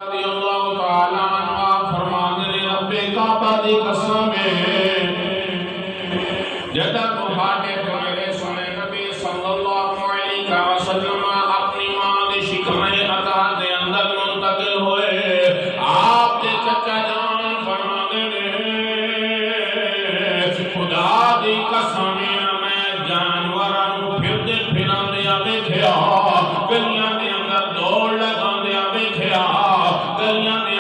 رضی اللہ تعالیٰ عنہ فرمانے نے رب کعبہ دی قسم جدہ بہاٹے تو میرے سنے نبی صلی اللہ علیہ وسلم اپنی ماں دی شکمہ عطا دے اندر منتقل ہوئے آپ دے چچا جان فرمانے نے خدا دی قسم میں جانوراں پھر دے پھران دیا دیکھیا گلیاں دے اندر دوڑ لگان دیا دیکھیا گلیاں دے